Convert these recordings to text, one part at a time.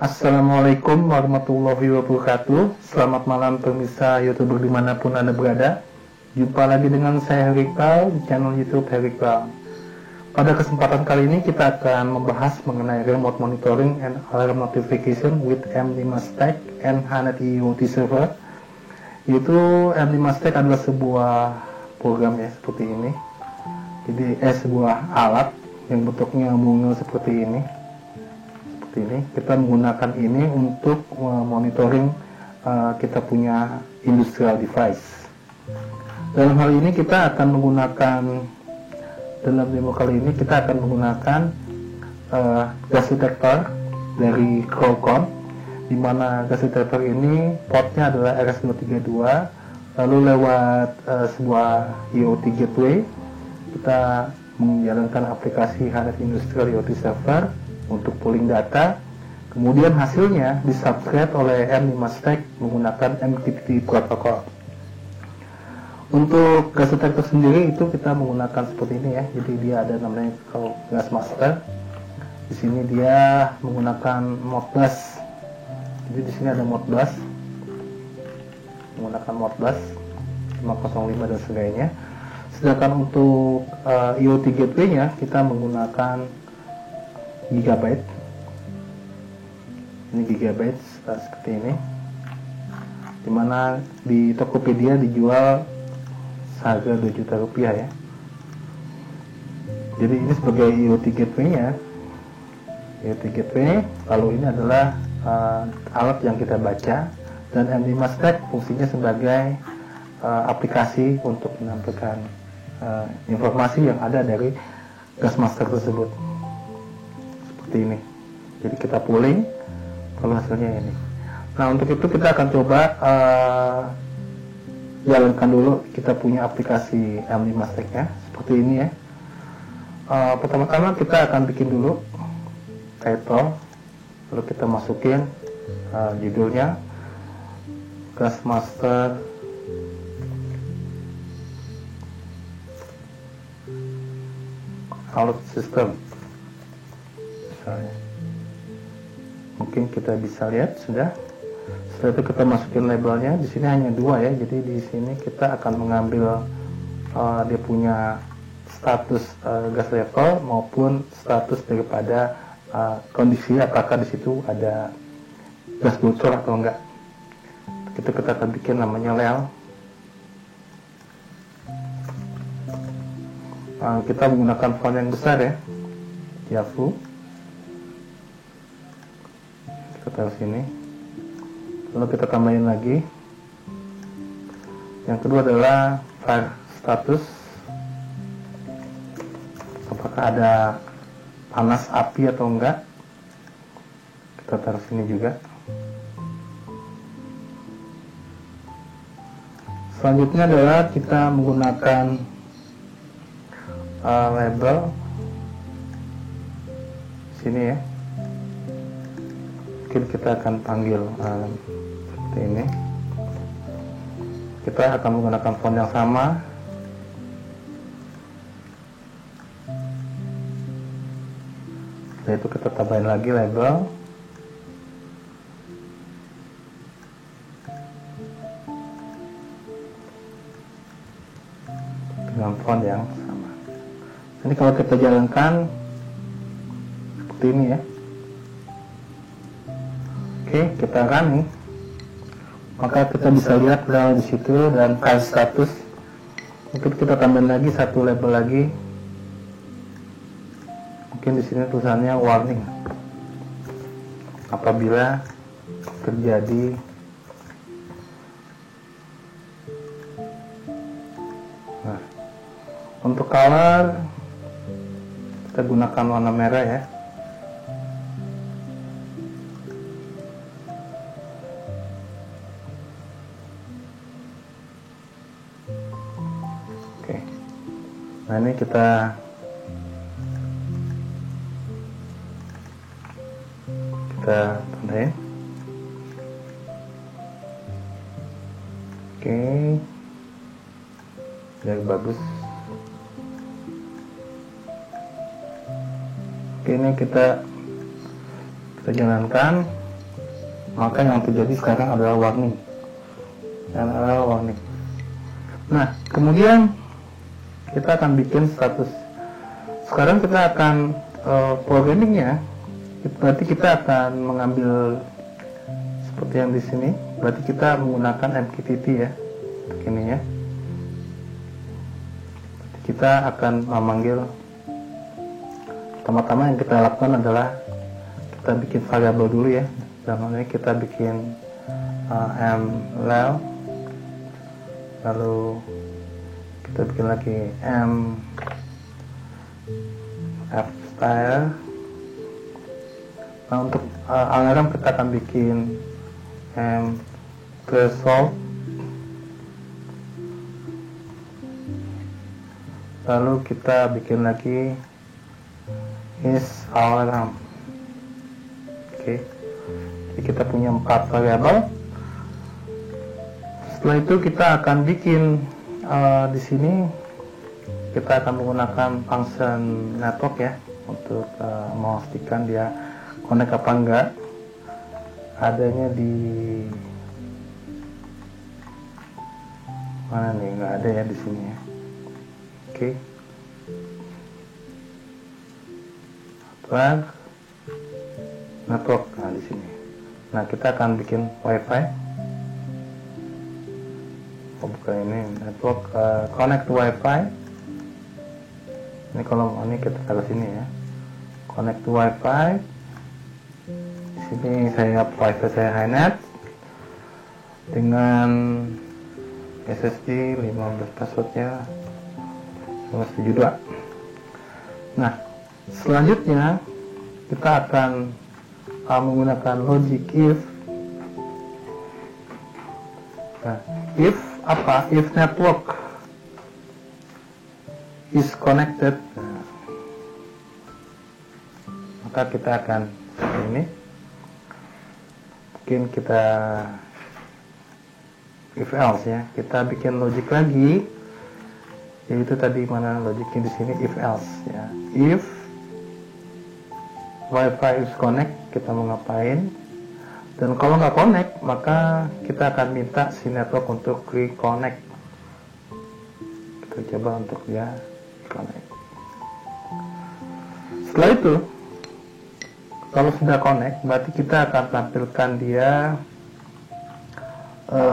Assalamualaikum warahmatullahi wabarakatuh. Selamat malam pemirsa YouTuber dimanapun Anda berada. Jumpa lagi dengan saya Herikal di channel YouTube Herikal. Pada kesempatan kali ini kita akan membahas mengenai remote monitoring and alarm notification with M5 Stack and HANET IoT server. Yaitu M5 Stack adalah sebuah program ya seperti ini. Jadi sebuah alat yang bentuknya mungil seperti ini. Kita menggunakan ini untuk monitoring kita punya industrial device. Dalam hal ini kita akan menggunakan, dalam demo kali ini kita akan menggunakan gas detector dari Qualcomm, di mana gas detector ini portnya adalah RS232. Lalu lewat sebuah IoT gateway kita menjalankan aplikasi HANET Industrial IoT Server untuk pooling data, kemudian hasilnya disubscribe oleh M5 Stack menggunakan MQTT protokol. Untuk gas detector sendiri itu kita menggunakan seperti ini ya, jadi dia ada namanya gas master. Di sini dia menggunakan Modbus, jadi di sini ada Modbus, menggunakan Modbus 505 dan sebagainya. Sedangkan untuk IoT gateway-nya kita menggunakan Gigabyte. Ini Gigabyte seperti ini, dimana di Tokopedia dijual seharga 2 juta rupiah ya. Jadi ini sebagai IoT gateway-nya, IoT gateway. Lalu ini adalah alat yang kita baca, dan M5 Stack fungsinya sebagai aplikasi untuk menampilkan informasi yang ada dari gas master tersebut. Seperti ini. Jadi kita pooling, kalau hasilnya ini. Nah, untuk itu kita akan coba jalankan dulu kita punya aplikasi M5 Stack ya, seperti ini ya. Pertama-tama kita akan bikin dulu title, lalu kita masukin judulnya gas master alert system. Misalnya. Mungkin kita bisa lihat sudah. Setelah itu kita masukin labelnya. Di sini hanya 2 ya. Jadi di sini kita akan mengambil dia punya status gas level maupun status daripada kondisi apakah di situ ada gas bocor atau enggak. Kita akan bikin namanya lel. Kita menggunakan font yang besar ya, Yahoo. Kita taruh sini, lalu kita tambahin lagi. Yang kedua adalah fire status, apakah ada panas api atau enggak. Kita taruh sini juga. Selanjutnya adalah kita menggunakan label sini ya. Mungkin kita akan panggil seperti ini. Kita akan menggunakan font yang sama. Setelah itu kita tambahin lagi label. Dengan font yang sama. Ini kalau kita jalankan seperti ini ya. Oke, kita running, maka kita bisa lihat di situ dan file status. Mungkin kita tambahin lagi satu label lagi. Mungkin di sini tulisannya warning. Apabila terjadi untuk color kita gunakan warna merah ya. Oke. Nah, ini kita tandain. Oke. Biar bagus. Oke, ini kita jalankan. maka yang terjadi sekarang adalah warning. Nah, kemudian kita akan bikin status. Sekarang kita akan programmingnya. Berarti kita akan mengambil seperti yang di sini. Berarti kita menggunakan MQTT ya, ini ya. Kita akan memanggil. Pertama-tama yang kita lakukan adalah kita bikin variabel dulu ya. Dalam ini kita bikin mlel, lalu kita bikin lagi fstyle. Nah, untuk alarm kita akan bikin threshold, lalu kita bikin lagi is alarm. Oke. Jadi kita punya 4 variabel. Setelah itu kita akan bikin di sini kita akan menggunakan function network ya untuk memastikan dia connect apa enggak. Adanya di mana nih? Nggak ada ya di sini ya. Oke. Network, nah di sini. Nah, kita akan bikin WiFi. Bukan ini network connect to WiFi. Ini kolom ini kita taruh sini ya. Connect to WiFi. Di sini saya WiFi saya HiNet dengan SSD 15 passwordnya 172. Nah, selanjutnya kita akan menggunakan logic if. Nah, if apa? If network is connected, nah, maka kita akan seperti ini. Mungkin kita if else ya. Kita bikin logic lagi. Yaitu tadi mana logiknya di sini if else ya. If WiFi is connect, kita mau ngapain? Dan kalau nggak connect, maka kita akan minta si network untuk reconnect. Kita coba untuk dia connect. Setelah itu, kalau sudah connect, berarti kita akan tampilkan dia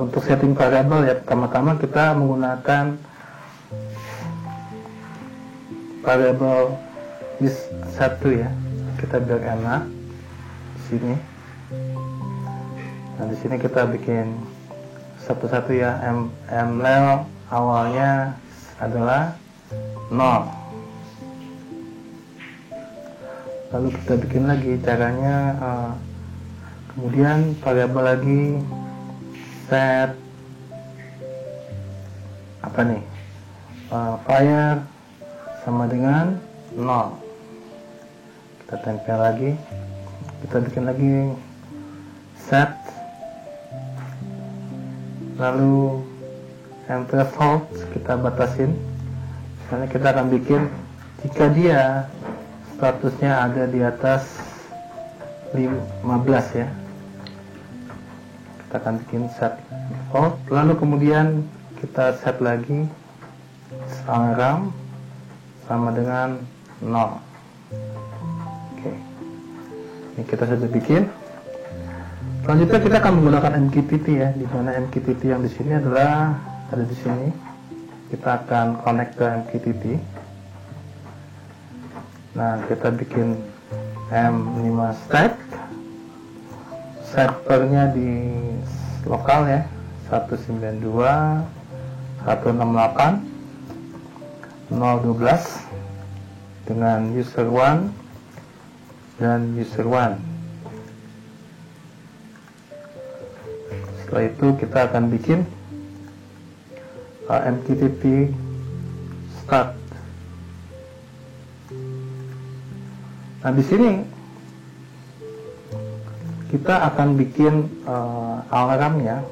untuk setting variable ya. Pertama-tama kita menggunakan variable is 1 ya. Kita biar enak di sini. Nah, di sini kita bikin satu-satu ya. mlel awalnya adalah 0. Lalu kita bikin lagi caranya, kemudian variabel lagi set apa nih, fire sama dengan 0. Kita tempel lagi, kita bikin lagi set, lalu threshold kita batasin. Misalnya kita akan bikin jika dia statusnya ada di atas 15 ya, kita akan bikin set default. Lalu kemudian kita set lagi alarm sama dengan 0. Oke, ini kita sudah bikin. Selanjutnya kita akan menggunakan MQTT ya, di mana MQTT yang di sini adalah ada di sini. Kita akan connect ke MQTT. Nah, kita bikin M5 stack. Servernya di lokal ya, 192.168.012 dengan user 1 dan user 1. Setelah itu kita akan bikin MQTT start. Nah, di sini kita akan bikin alarmnya.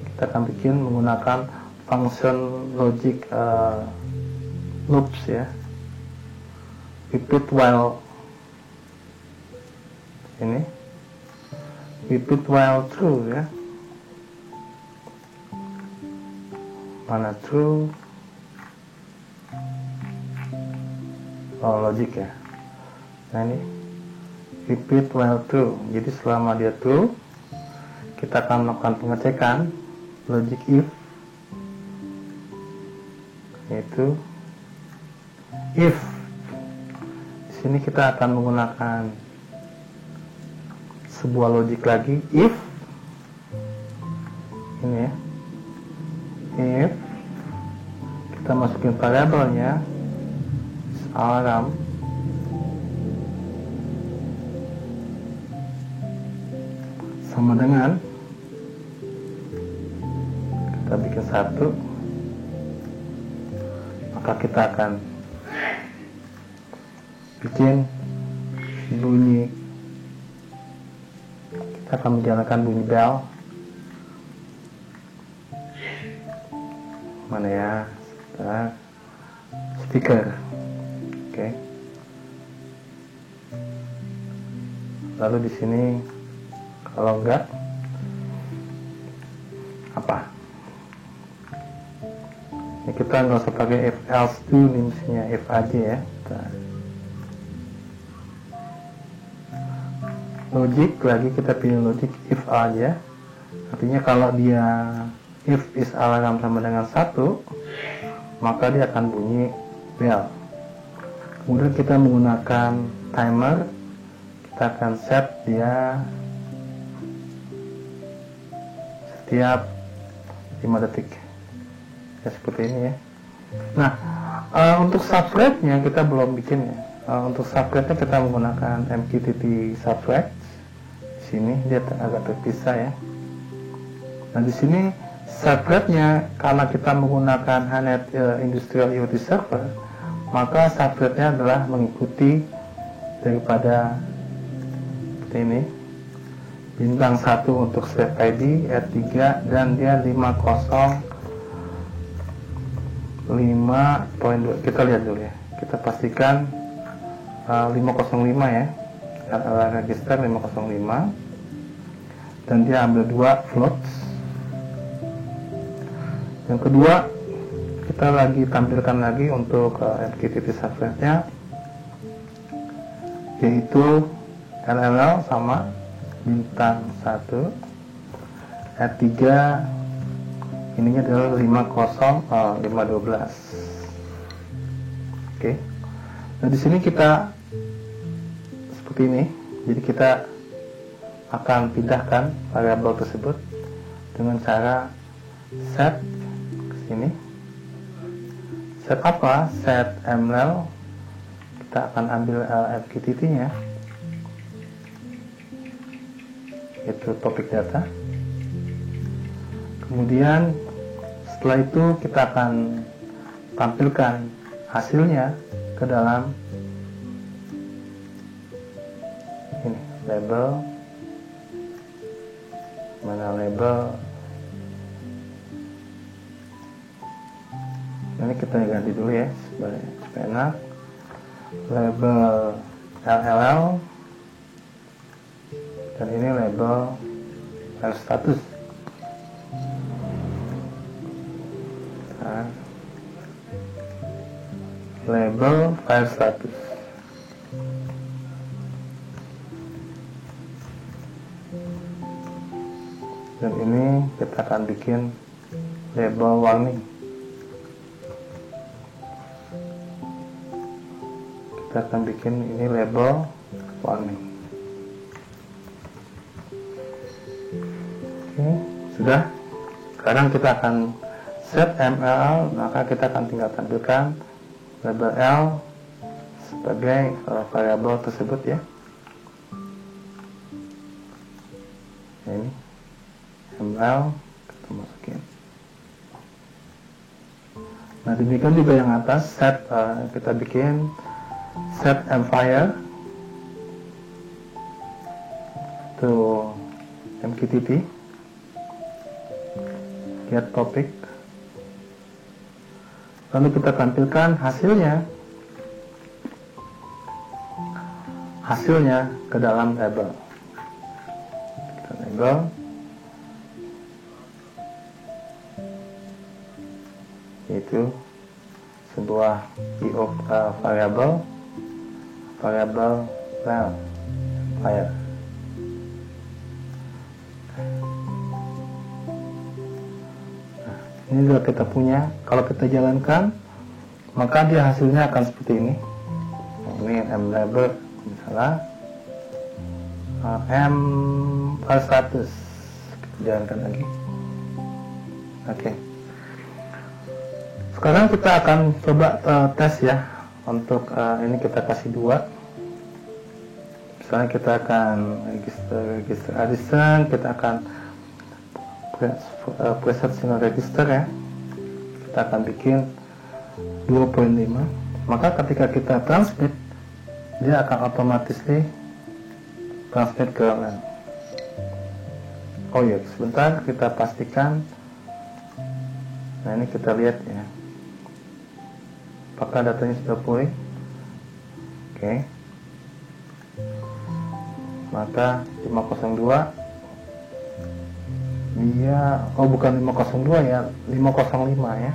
Kita akan bikin menggunakan function logic loops ya. Repeat while ini repeat while true ya. Mana true? Oh, logic ya. Nah ini repeat while true. Jadi selama dia true, kita akan melakukan pengecekan logic if, yaitu if. Di sini kita akan menggunakan sebuah logic lagi, if ini ya, if kita masukin variabelnya alarm sama dengan, kita bikin 1, maka kita akan bikin bunyi, kita akan menjalankan bunyi bell. Mana ya, speaker. Oke. Lalu di sini kalau enggak apa? Ini kita nggak usah pakai if else do, nih mestinya if aja ya. Logic lagi kita pilih logic if aja. Artinya kalau dia if is alarm sama dengan 1, maka dia akan bunyi bell. Kemudian kita menggunakan timer, kita akan set dia setiap 5 detik ya, seperti ini ya. Nah, untuk subthread-nya kita belum bikin ya. Untuk subthread-nya kita menggunakan MQTT subthread. Di sini dia agak terpisah ya. Nah, di sini subthread-nya karena kita menggunakan Hanet Industrial IoT Server, maka subthread-nya adalah mengikuti daripada seperti ini, bintang 1 untuk save ID, R3, dan dia 505.2. Kita lihat dulu ya, kita pastikan 505 ya, register 505, dan dia ambil 2 floats. Yang kedua, kita lagi tampilkan lagi untuk MQTT subthread-nya, yaitu LLL sama bintang 1, R3 ininya adalah 512. Oke. Nah, di sini kita seperti ini. Jadi kita akan pindahkan variabel tersebut dengan cara set ke sini. Set apa? Set mrel. Kita akan ambil MQTT-nya, itu topik data. Kemudian setelah itu kita akan tampilkan hasilnya ke dalam ini label. Mana label? Ini kita ganti dulu ya supaya enak. Label LLL, dan ini label file status. Nah, label file status. Dan ini kita akan bikin label warning. Kita akan bikin ini label warning. Oke, sudah. Sekarang kita akan set mrl, maka kita akan tinggal tampilkan label L sebagai variabel tersebut ya. Ini mrl kita masukin. Nah, demikian juga yang atas set, kita bikin set mfire to MQTT get topic, lalu kita tampilkan hasilnya ke dalam label. Kita label yaitu sebuah variable rel file. Ini sudah kita punya. Kalau kita jalankan, maka dia hasilnya akan seperti ini. Ini mlabel misalnya m400. Kita jalankan lagi. Oke. Sekarang kita akan coba tes ya. Untuk ini kita kasih 2. Misalnya kita akan register addition, kita akan preset single register ya. Kita akan bikin 2.5. Maka ketika kita transmit, dia akan otomatis transmit ke LAN. Oh ya, sebentar kita pastikan. Nah, ini kita lihat ya, apakah datanya sudah pulih. Oke. Maka 502 dia, oh bukan 502 ya, 505 ya.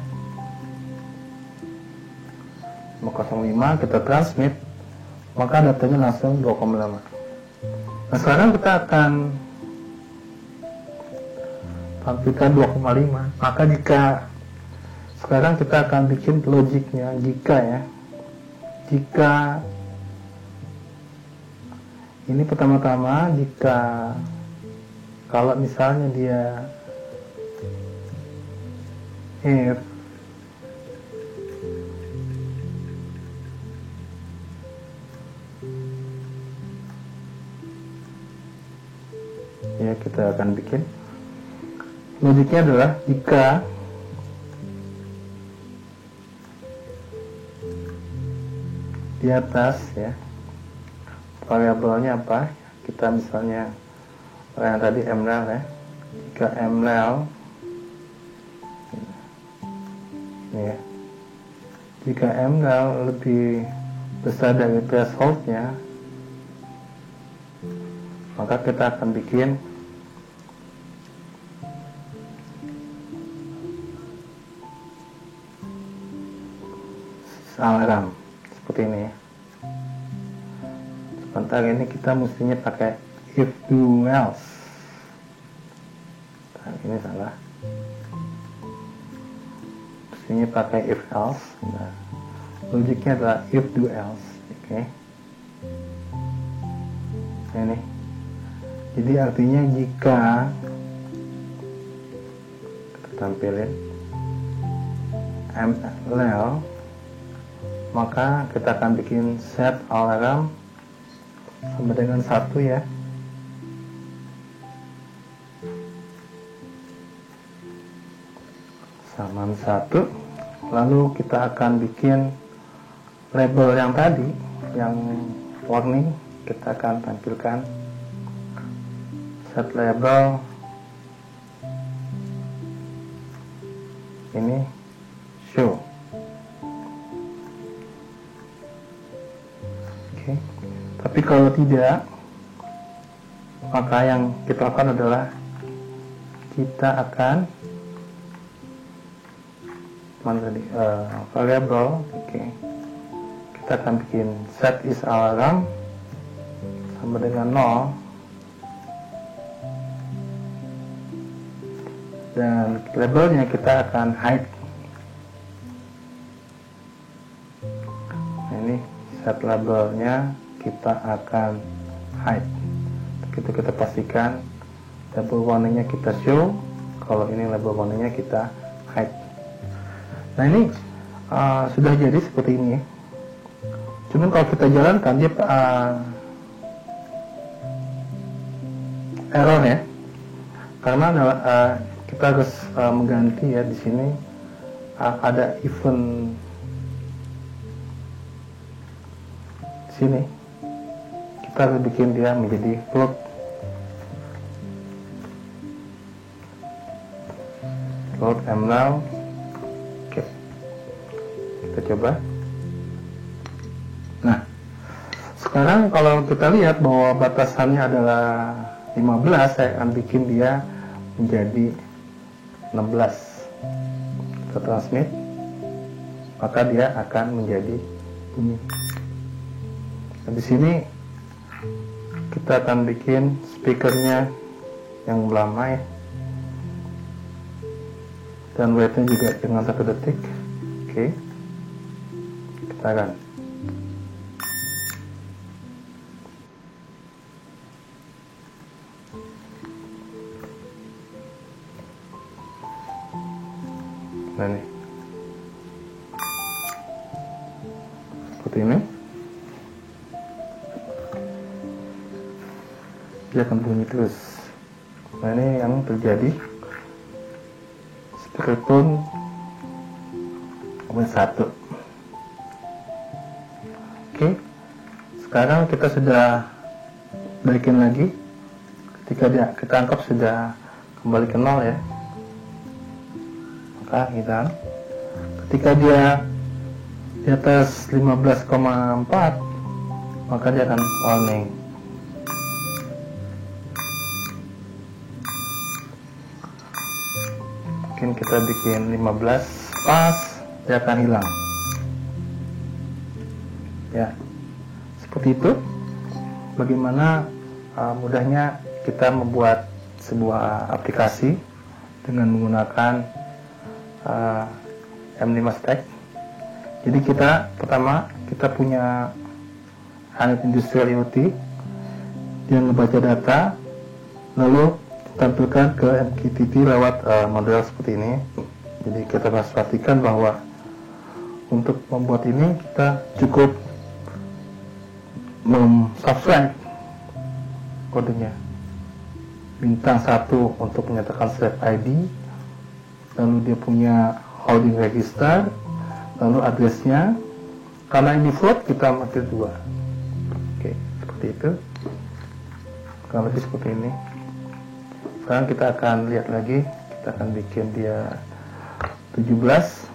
505 kita transmit, maka datanya langsung 2,5. Nah, sekarang kita akan tampilkan 2,5. Maka jika sekarang kita akan bikin logiknya jika ya. Jika ini pertama-tama, jika kalau misalnya dia if ya, kita akan bikin logiknya adalah jika di atas ya, variabelnya apa, kita misalnya yang tadi mrel ya, jika mrel ini ya, jika mrel lebih besar dari thresholdnya, maka kita akan bikin alarm seperti ini ya. Sebentar, ini kita mestinya pakai if do else. Nah, ini salah, mestinya pakai if else. Nah, logiknya adalah if do else. Oke. Ini jadi artinya jika kita tampilin ml, maka kita akan bikin set alarm sama dengan 1 ya. Sama 1. Lalu kita akan bikin label yang tadi, yang warning, kita akan tampilkan set label ini show. Oke. Tapi kalau tidak, maka yang kita lakukan adalah kita akan variable, oke, kita akan bikin set is alarm sama dengan 0, dan labelnya kita akan hide. Nah, ini set labelnya kita akan hide. Begitu kita pastikan label warningnya kita show, kalau ini label warningnya kita hide. Nah, ini sudah jadi seperti ini. Cuman kalau kita jalankan dia error ya, karena kita harus mengganti ya. Di sini ada event di sini, kita harus bikin dia menjadi float. Float ml. Oke, kita coba. Nah, sekarang kalau kita lihat bahwa batasannya adalah 15, saya akan bikin dia menjadi 16. Kita transmit, maka dia akan menjadi bunyi. Nah, di sini kita akan bikin speakernya yang lama ya, dan wait-nya juga dengan 1 detik. Oke, kita akan nah nih seperti ini, dia akan bunyi terus. Nah, ini yang terjadi speakerphone 1. Oke, sekarang kita sudah balikin lagi. Ketika kita anggap sudah kembali ke 0 ya, maka kita ketika dia di atas 15,4, maka dia akan warning. Mungkin kita bikin 15 pas, dia akan hilang ya. Seperti itu bagaimana mudahnya kita membuat sebuah aplikasi dengan menggunakan M5 Stack. Jadi pertama kita punya Hainet Industrial IoT, dia membaca data lalu tampilkan ke MQTT lewat model seperti ini. Jadi kita harus pastikan bahwa untuk membuat ini kita cukup subscribe kodenya, bintang 1 untuk menyatakan slave ID, lalu dia punya holding register, lalu addressnya. Karena ini float, kita ambil 2. Oke, seperti itu. Kurang lebih seperti ini. Sekarang kita akan lihat lagi, kita akan bikin dia 17.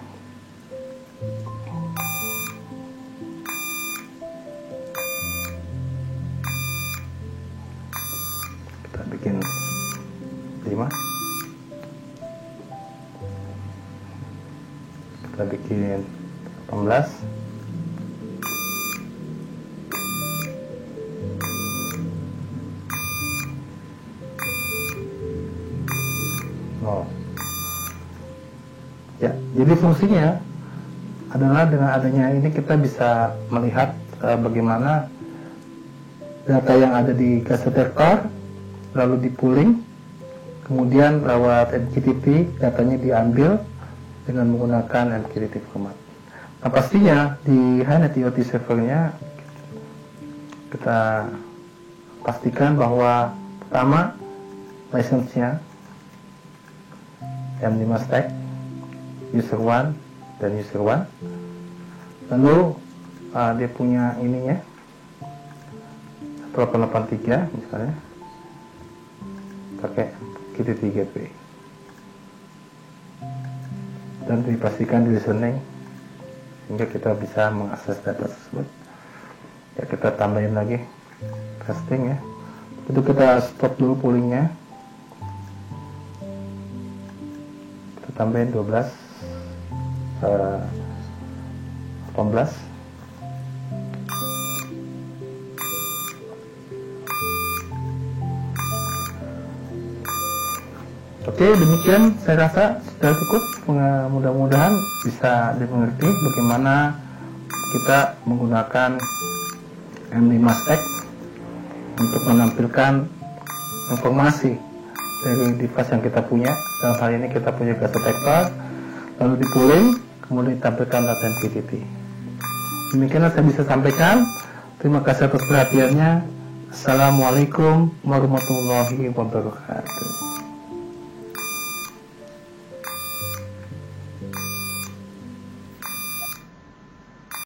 Kita bikin 5. Kita bikin 18. Ya, jadi fungsinya adalah dengan adanya ini kita bisa melihat bagaimana data yang ada di gas detektor lalu di-pooling, kemudian lewat MQTT datanya diambil dengan menggunakan MQTT format. Nah, pastinya di Hainet IoT servernya kita pastikan bahwa pertama license-nya M5 Stack user 1 dan user 1, lalu dia punya ininya 1883 misalnya pakai QTT gateway, dan dipastikan di listening sehingga kita bisa mengakses data tersebut. Ya, kita tambahin lagi testing ya. Itu kita stop dulu poolingnya, kita tambahin 18. Oke, demikian saya rasa sudah cukup. Mudah-mudahan bisa dimengerti bagaimana kita menggunakan M5 Stack untuk menampilkan informasi dari device yang kita punya. Dalam hal ini kita punya gas detektor, lalu di-pooling, kemudian ditampilkan data MQTT. Demikian yang saya bisa sampaikan. Terima kasih atas perhatiannya. Assalamualaikum warahmatullahi wabarakatuh.